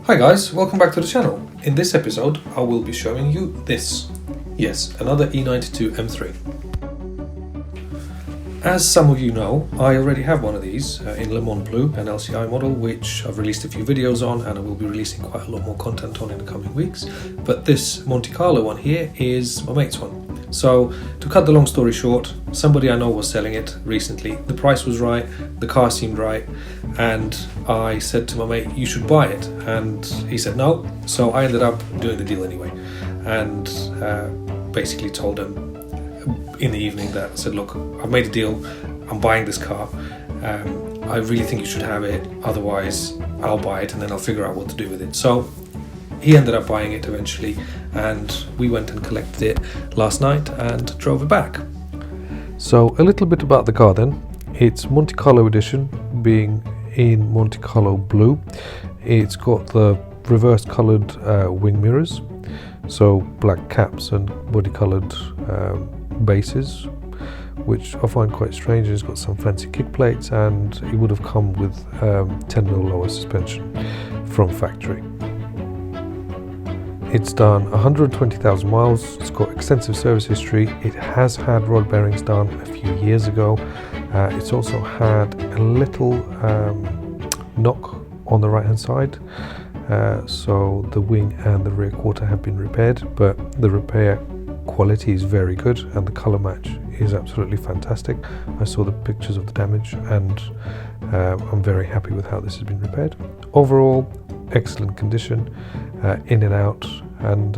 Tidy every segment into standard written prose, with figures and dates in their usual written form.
Hi guys, welcome back to the channel. In this episode I will be showing you this. Yes, another e92 M3. As some of you know, I already have one of these in Le Mans Blue, an LCI model which I've released a few videos on and I will be releasing quite a lot more content on in the coming weeks. But this Monte Carlo one here is my mate's one. So to cut the long story short, somebody I know was selling it recently. The price was right, the car seemed right, and I said to my mate, you should buy it, and he said no. So I ended up doing the deal anyway, and basically told him in the evening that I said, look, I've made a deal, I'm buying this car, I really think you should have it, otherwise I'll buy it and then I'll figure out what to do with it. So he ended up buying it eventually, and we went and collected it last night and drove it back. So a little bit about the car then. It's Monte Carlo edition, being in Monte Carlo blue. It's got the reverse coloured wing mirrors, so black caps and body coloured bases, which I find quite strange. It's got some fancy kick plates, and it would have come with 10mm lower suspension from factory. It's done 120,000 miles, it's got extensive service history, it has had rod bearings done a few years ago. It's also had a little knock on the right hand side, so the wing and the rear quarter have been repaired, but the repair quality is very good and the colour match is absolutely fantastic. I saw the pictures of the damage and I'm very happy with how this has been repaired. Overall, excellent condition, in and out, and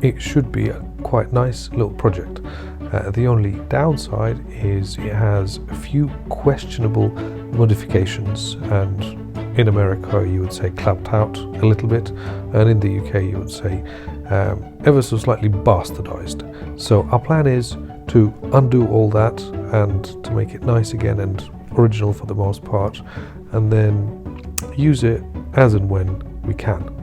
it should be a quite nice little project. The only downside is it has a few questionable modifications, and in America you would say clapped out a little bit, and in the UK you would say ever so slightly bastardized. So our plan is to undo all that and to make it nice again and original for the most part, and then use it as and when we can.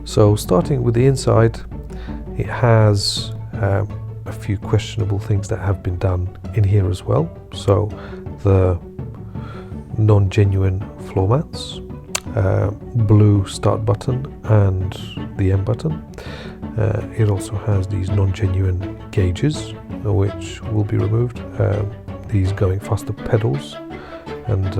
So starting with the inside, it has a few questionable things that have been done in here as well. So the non-genuine floor mats, blue start button and the M button. It also has these non-genuine gauges which will be removed, these going faster pedals, and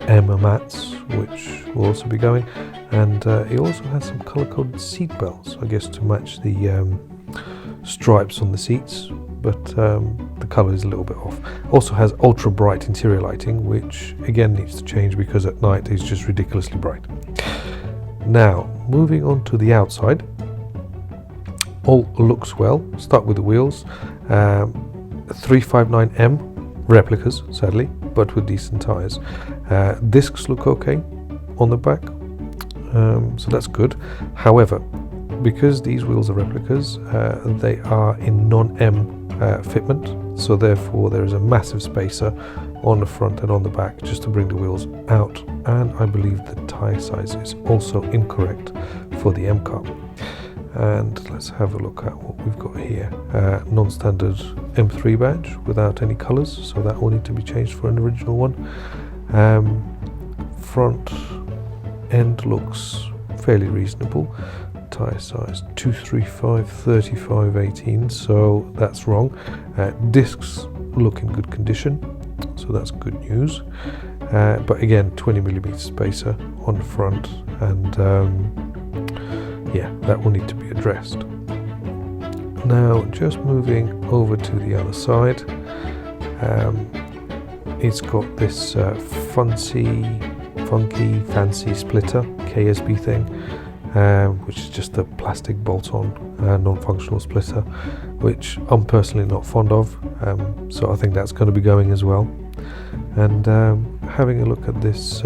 M mats which will also be going, and it also has some color-coded seat belts, I guess to match the stripes on the seats, but the color is a little bit off. Also has ultra bright interior lighting, which again needs to change because at night it's just ridiculously bright. Now moving on to the outside, all looks well. Start with the wheels, 359M replicas sadly, but with decent tires. Discs look okay on the back, so that's good. However, because these wheels are replicas, they are in non-M fitment, so therefore there is a massive spacer on the front and on the back just to bring the wheels out, and I believe the tire size is also incorrect for the M car. And let's have a look at what we've got here. Non-standard M3 badge without any colours, so that will need to be changed for an original one. Front end looks fairly reasonable. Tyre size 235 35 18, so that's wrong. Discs look in good condition, so that's good news. But again, 20mm spacer on the front, and yeah, that will need to be addressed. Now just moving over to the other side, it's got this funky fancy splitter KSB thing, which is just a plastic bolt-on non-functional splitter, which I'm personally not fond of, so I think that's going to be going as well. And having a look at this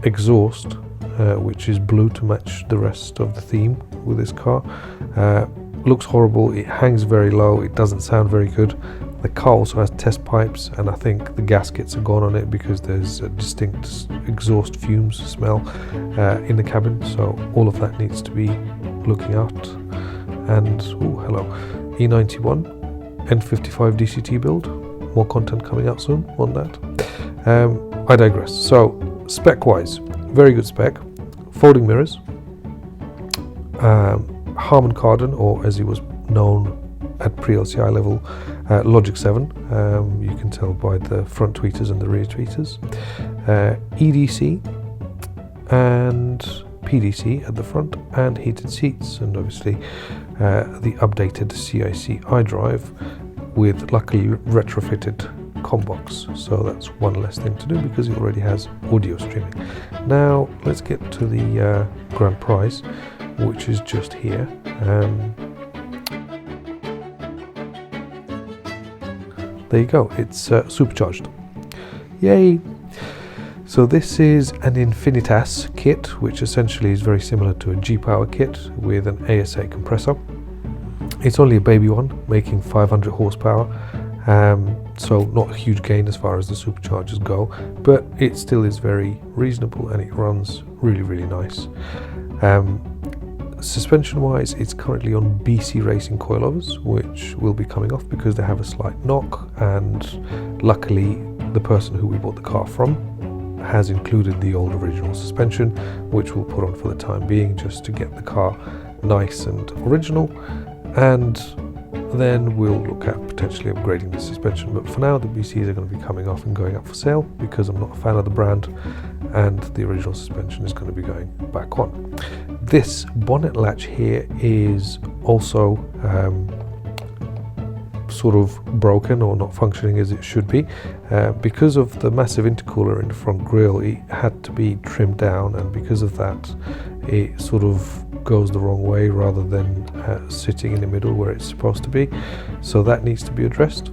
exhaust, which is blue to match the rest of the theme with this car, looks horrible. It hangs very low, it doesn't sound very good. The car also has test pipes, and I think the gaskets are gone on it because there's a distinct exhaust fumes smell in the cabin, so all of that needs to be looking at. And oh, hello, e91 N55 DCT build, more content coming out soon on that. I digress. So spec wise, very good spec. Folding mirrors, Harman Kardon, or as he was known at pre-LCI level, Logic 7. You can tell by the front tweeters and the rear tweeters. EDC and PDC at the front, and heated seats, and obviously the updated CIC iDrive with luckily retrofitted combox, so that's one less thing to do because it already has audio streaming. Now let's get to the grand prize, which is just here. There you go, it's supercharged. Yay! So this is an Infinitas kit, which essentially is very similar to a G-Power kit with an ASA compressor. It's only a baby one, making 500 horsepower, so not a huge gain as far as the superchargers go, but it still is very reasonable and it runs really nice. Suspension wise, it's currently on BC Racing coilovers, which will be coming off because they have a slight knock, and luckily the person who we bought the car from has included the old original suspension, which we'll put on for the time being just to get the car nice and original, and then we'll look at potentially upgrading the suspension. But for now, the BCs are going to be coming off and going up for sale because I'm not a fan of the brand, and the original suspension is going to be going back on. This bonnet latch here is also sort of broken or not functioning as it should be. Because of the massive intercooler in the front grille, it had to be trimmed down, and because of that it sort of goes the wrong way rather than sitting in the middle where it's supposed to be, so that needs to be addressed,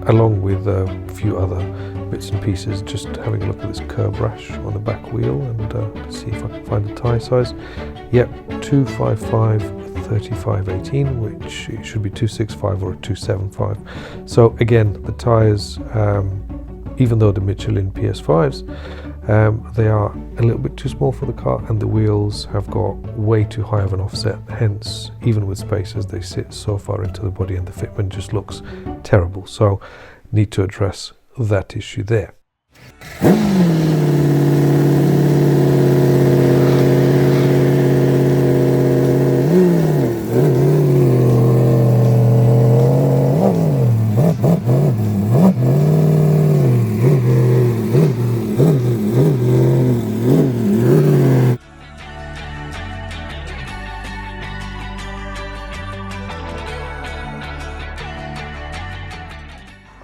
along with a few other bits and pieces. Just having a look at this curb rash on the back wheel and see if I can find the tyre size. Yep, 255 3518, which it should be 265 or a 275. So again, the tyres, even though the Michelin PS5s, they are a little bit too small for the car, and the wheels have got way too high of an offset, hence even with spacers they sit so far into the body and the fitment just looks terrible. So need to address that issue there.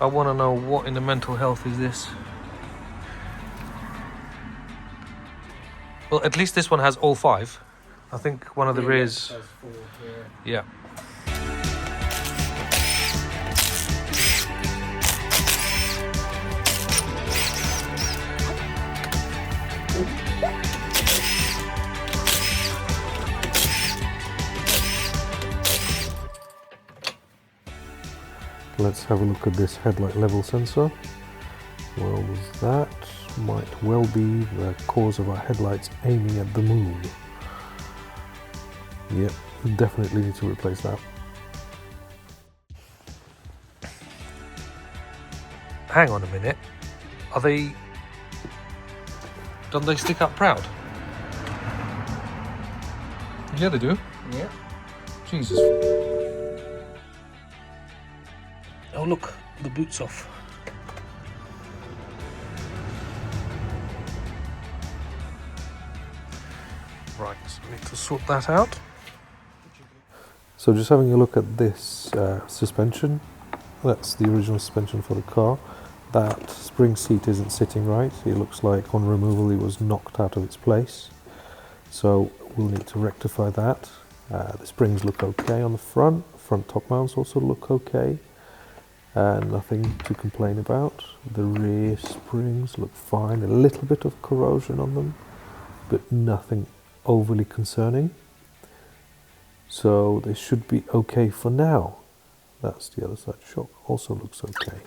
I want to know what in the mental health is this. Well, at least this one has all 5. I think one of the rears. Has 4, yeah. Let's have a look at this headlight level sensor. Well, that might well be the cause of our headlights aiming at the moon. Yep, definitely need to replace that. Hang on a minute. Don't they stick up proud? Yeah, they do. Yeah. Jesus. Oh look, the boot's off. Right, so we need to sort that out. So just having a look at this suspension, that's the original suspension for the car. That spring seat isn't sitting right. It looks like on removal it was knocked out of its place. So we'll need to rectify that. The springs look okay on the front top mounts also look okay. Nothing to complain about. The rear springs look fine, a little bit of corrosion on them, but nothing overly concerning. So they should be okay for now. That's the other side. Shock also looks okay.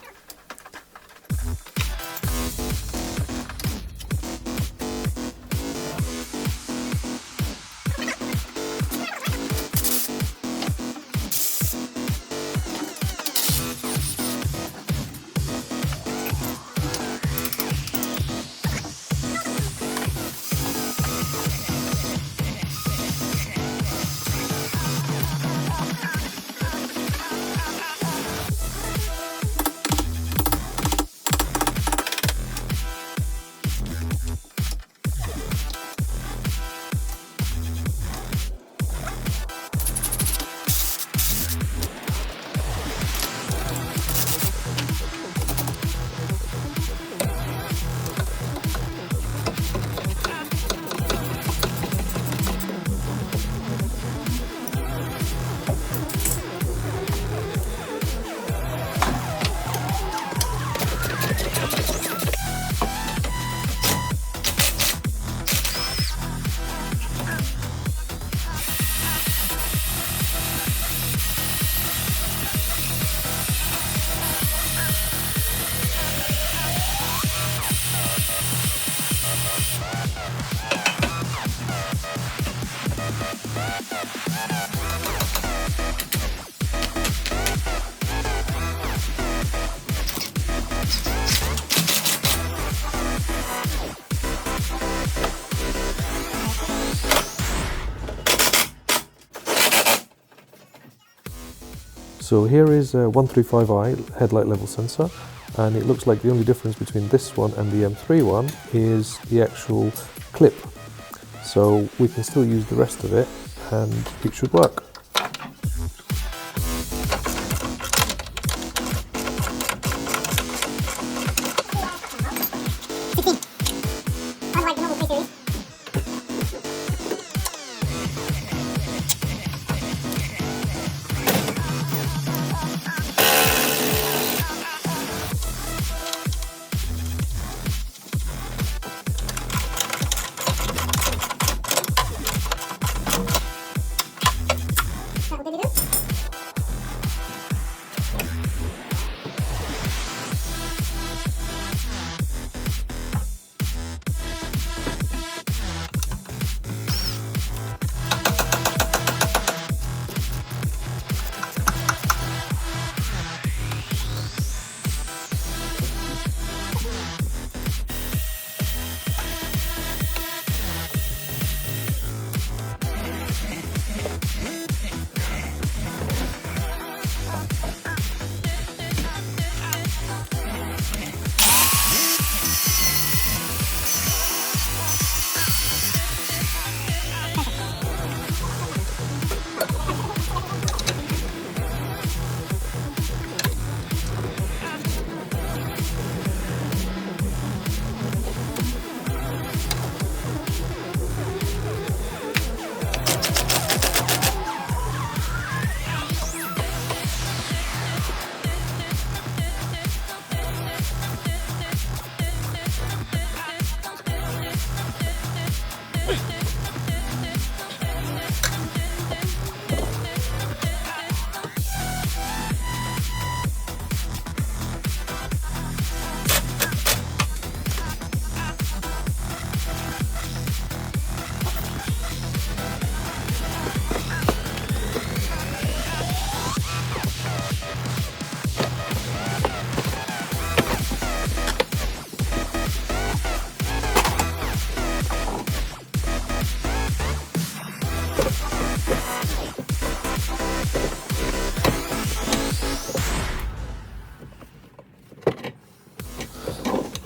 So here is a 135i headlight level sensor, and it looks like the only difference between this one and the M3 one is the actual clip. So we can still use the rest of it and it should work.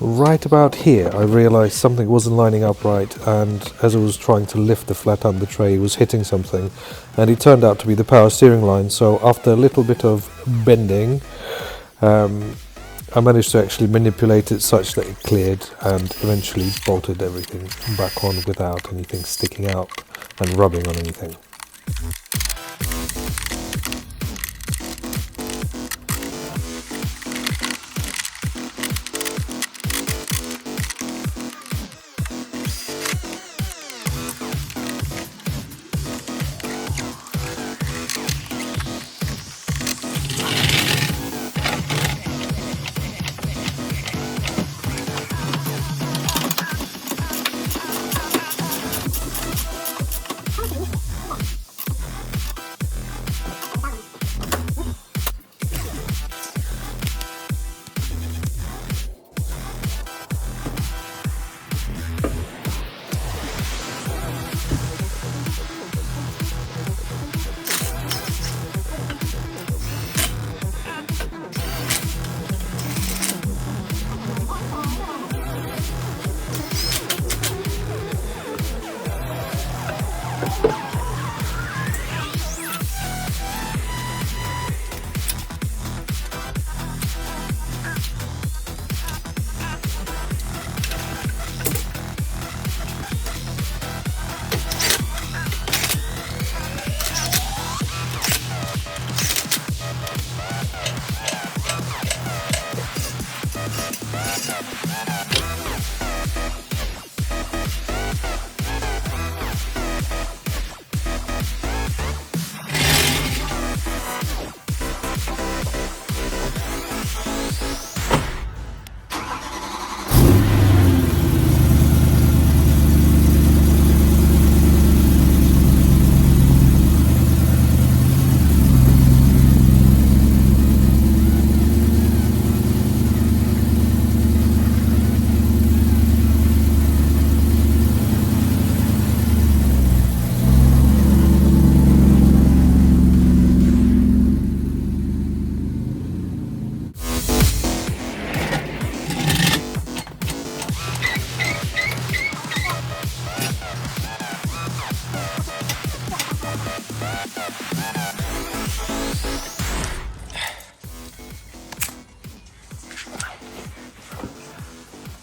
Right about here I realised something wasn't lining up right, and as I was trying to lift the flat under tray it was hitting something, and it turned out to be the power steering line. So after a little bit of bending I managed to actually manipulate it such that it cleared, and eventually bolted everything back on without anything sticking out and rubbing on anything.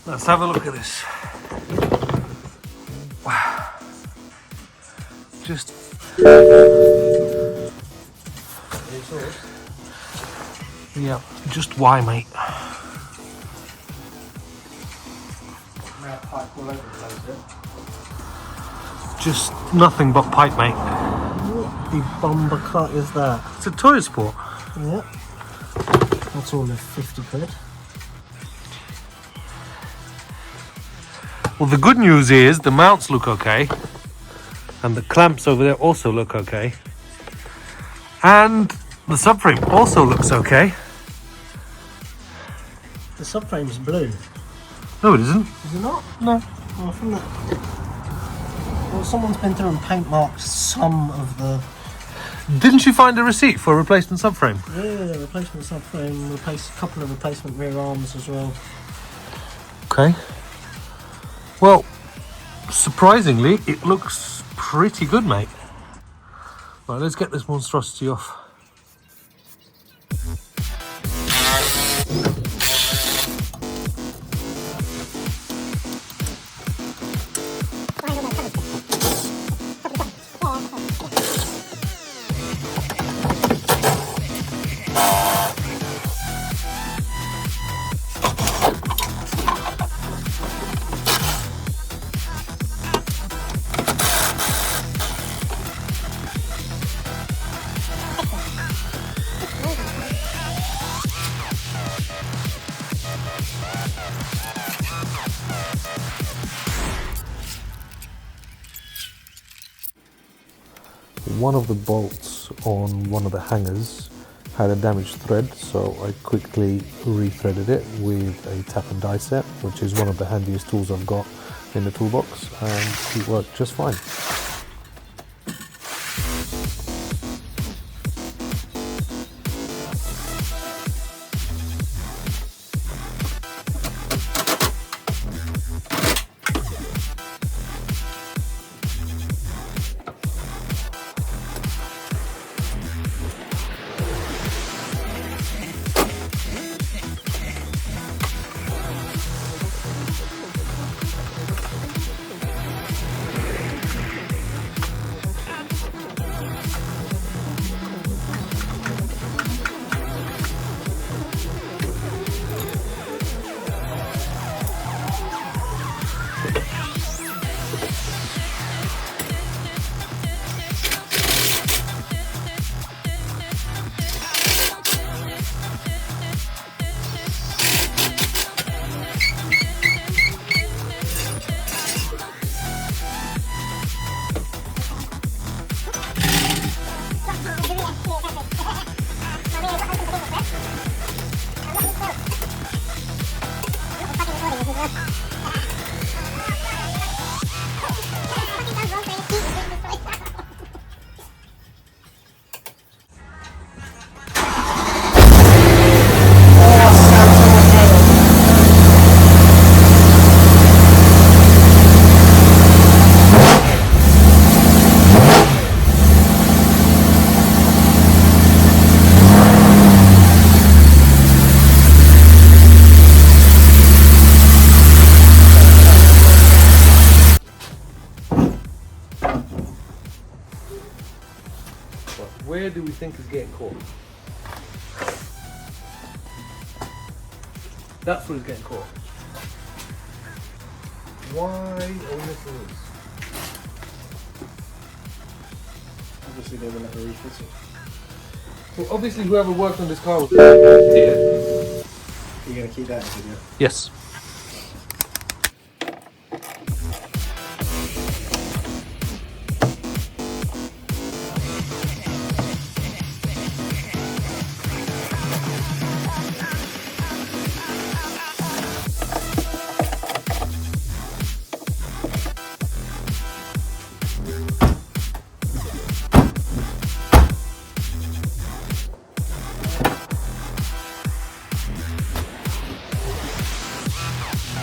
Let's have a look at this. Wow. Just... Yeah, just why, mate? Just nothing but pipe, mate. What the bomber cut is that? It's a toy sport. Yeah. That's all of 50 quid. Well, the good news is the mounts look okay. And the clamps over there also look okay. And the subframe also looks okay. The subframe's blue. No, it isn't. Is it not? No. Oh, from that. Well, someone's been through and paint marked some of the... Didn't you find a receipt for a replacement subframe? Yeah, replacement subframe, a couple of replacement rear arms as well. Okay. Well, surprisingly, it looks pretty good, mate. Right, let's get this monstrosity off. One of the bolts on one of the hangers had a damaged thread, so I quickly rethreaded it with a tap and die set, which is one of the handiest tools I've got in the toolbox, and it worked just fine. Where do we think is getting caught? That's where it's getting caught. Why are we missing this? Obviously they will never refit it. So obviously whoever worked on this car was here. You're going to keep that in video? Yes.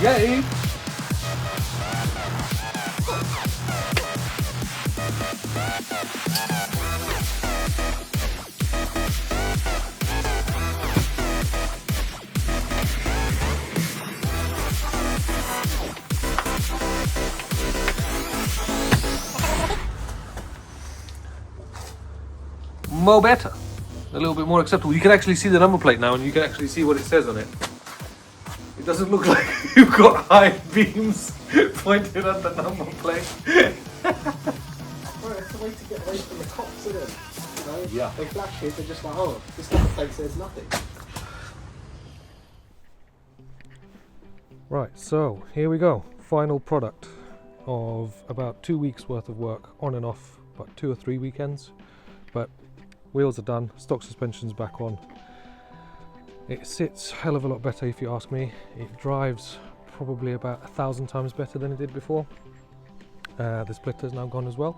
Yay! more better, a little bit more acceptable. You can actually see the number plate now, and you can actually see what it says on it. It doesn't look like you've got high beams pointed at the number plate. Well, it's the way to get away from the cops, isn't it? You know, yeah. They flash it, they're just like, oh, this number plate says nothing. Right, so here we go. Final product of about 2 weeks worth of work on and off, about 2 or 3 weekends. But wheels are done, stock suspension's back on. It sits a hell of a lot better if you ask me. It drives probably about 1,000 times better than it did before. The splitter's now gone as well,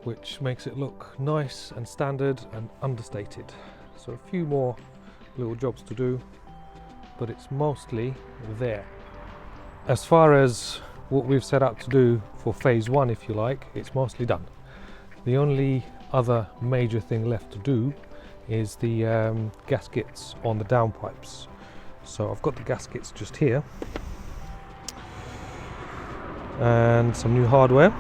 which makes it look nice and standard and understated. So a few more little jobs to do, but it's mostly there. As far as what we've set out to do for phase 1, if you like, it's mostly done. The only other major thing left to do is the gaskets on the downpipes. So I've got the gaskets just here and some new hardware,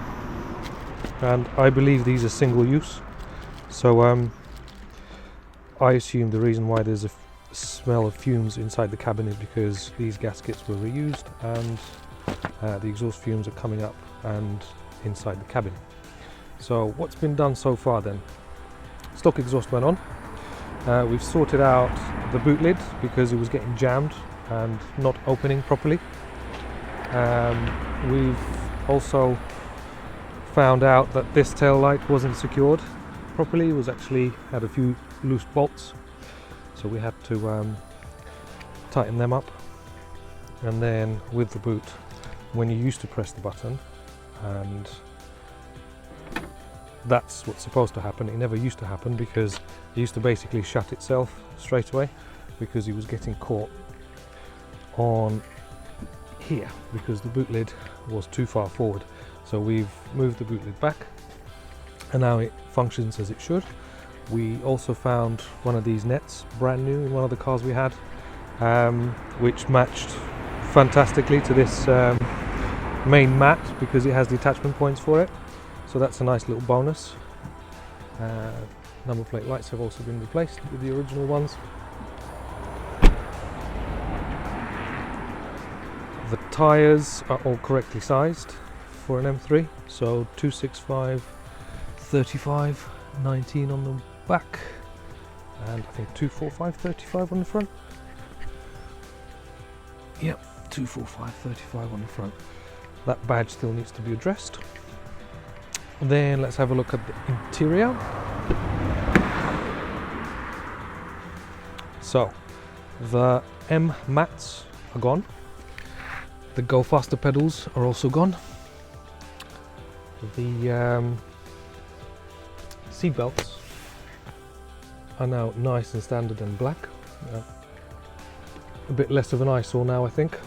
and I believe these are single use. So I assume the reason why there's a smell of fumes inside the cabin is because these gaskets were reused, and the exhaust fumes are coming up and inside the cabin. So what's been done so far then? Stock exhaust went on. We've sorted out the boot lid because it was getting jammed and not opening properly. We've also found out that this tail light wasn't secured properly. It was actually had a few loose bolts, so we had to tighten them up. And then with the boot, when you used to press the button, and that's what's supposed to happen, it never used to happen because it used to basically shut itself straight away because it was getting caught on here because the boot lid was too far forward. So we've moved the boot lid back and now it functions as it should. We also found one of these nets brand new in one of the cars we had, which matched fantastically to this main mat because it has the attachment points for it. So that's a nice little bonus. Number plate lights have also been replaced with the original ones. The tyres are all correctly sized for an M3, so 265, 35, 19 on the back, and I think 245, 35 on the front. Yep, 245, 35 on the front. That badge still needs to be addressed. Then let's have a look at the interior. So the M mats are gone. The Go Faster pedals are also gone. The seat belts are now nice and standard and black. A bit less of an eyesore now, I think.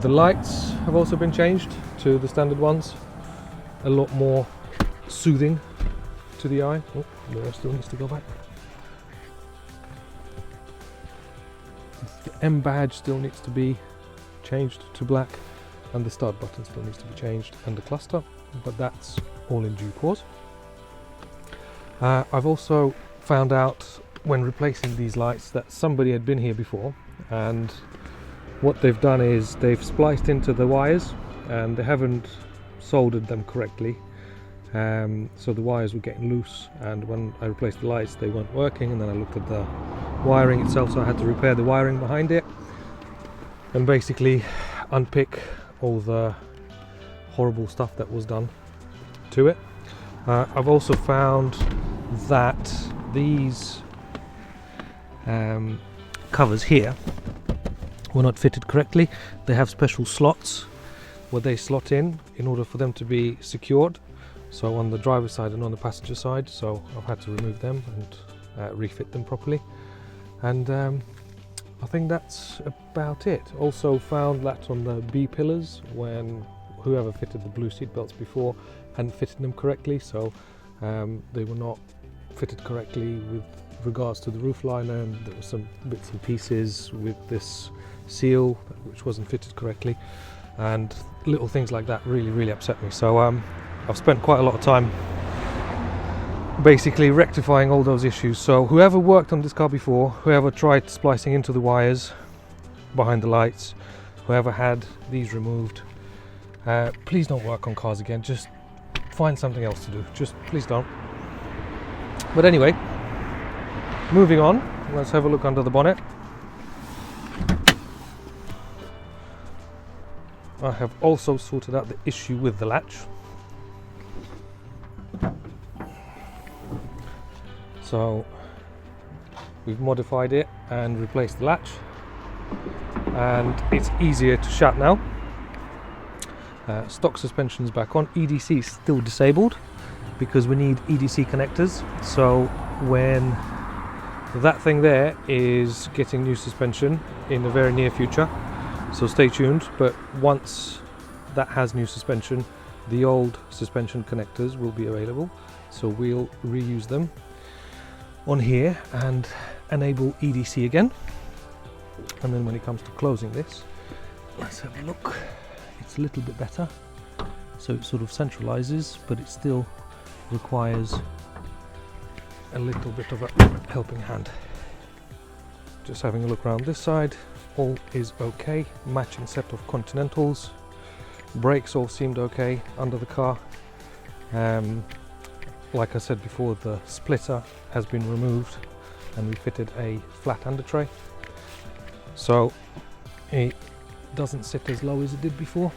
The lights have also been changed to the standard ones. A lot more soothing to the eye. Oh, the rest still needs to go back. The M badge still needs to be changed to black, and the start button still needs to be changed, and the cluster, but that's all in due course. I've also found out when replacing these lights that somebody had been here before, and what they've done is they've spliced into the wires and they haven't soldered them correctly, so the wires were getting loose, and when I replaced the lights they weren't working, and then I looked at the wiring itself, so I had to repair the wiring behind it and basically unpick all the horrible stuff that was done to it. I've also found that these covers here were not fitted correctly. They have special slots where they slot in order for them to be secured, so on the driver's side and on the passenger side, so I've had to remove them and refit them properly, and I think that's about it. Also found that on the B pillars, when whoever fitted the blue seat belts before hadn't fitted them correctly, so they were not fitted correctly with regards to the roof liner, and there were some bits and pieces with this seal which wasn't fitted correctly, and little things like that really upset me. So I've spent quite a lot of time basically rectifying all those issues. So whoever worked on this car before, whoever tried splicing into the wires behind the lights, whoever had these removed, please don't work on cars again. Just find something else to do. Just please don't. But anyway, moving on, let's have a look under the bonnet. I have also sorted out the issue with the latch. So we've modified it and replaced the latch, and it's easier to shut now. Stock suspension's back on. EDC is still disabled because we need EDC connectors. So when that thing there is getting new suspension in the very near future, so stay tuned. But once that has new suspension, the old suspension connectors will be available, so we'll reuse them on here and enable EDC again. And then when it comes to closing this, let's have a look. It's a little bit better, so it sort of centralizes, but it still requires a little bit of a helping hand. Just having a look around this side, all is okay. Matching set of Continentals. Brakes all seemed okay under the car. Like I said before, the splitter has been removed and we fitted a flat under tray, so it doesn't sit as low as it did before,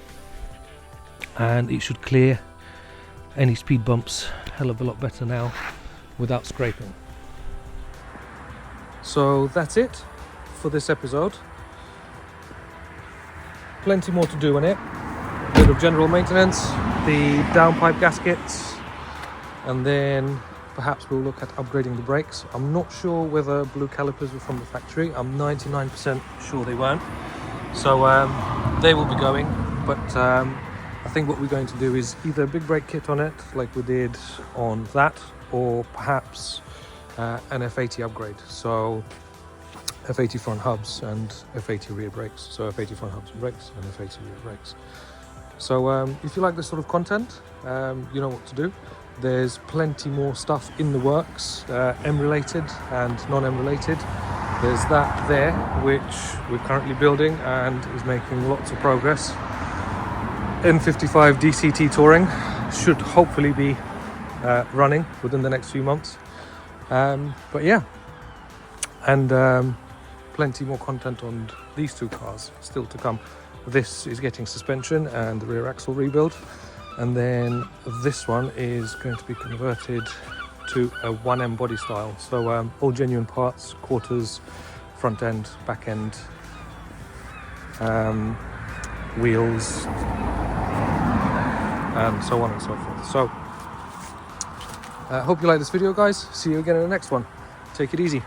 and it should clear any speed bumps a hell of a lot better now without scraping. So that's it for this episode. Plenty more to do on it. A bit of general maintenance, the downpipe gaskets, and then perhaps we'll look at upgrading the brakes. I'm not sure whether blue calipers were from the factory. I'm 99% sure they weren't. So they will be going, but I think what we're going to do is either a big brake kit on it like we did on that, or perhaps an F80 upgrade. So F80 front hubs and F80 rear brakes. So F80 front hubs and brakes and F80 rear brakes. So if you like this sort of content, you know what to do. There's plenty more stuff in the works, M related and non-M related. There's that there, which we're currently building and is making lots of progress. N55 DCT touring should hopefully be running within the next few months. But yeah, and plenty more content on these two cars still to come. This is getting suspension and the rear axle rebuild, and then this one is going to be converted to a 1M body style. So all genuine parts, quarters, front end, back end, wheels, and so on and so forth. So hope you like this video, guys. See you again in the next one. Take it easy.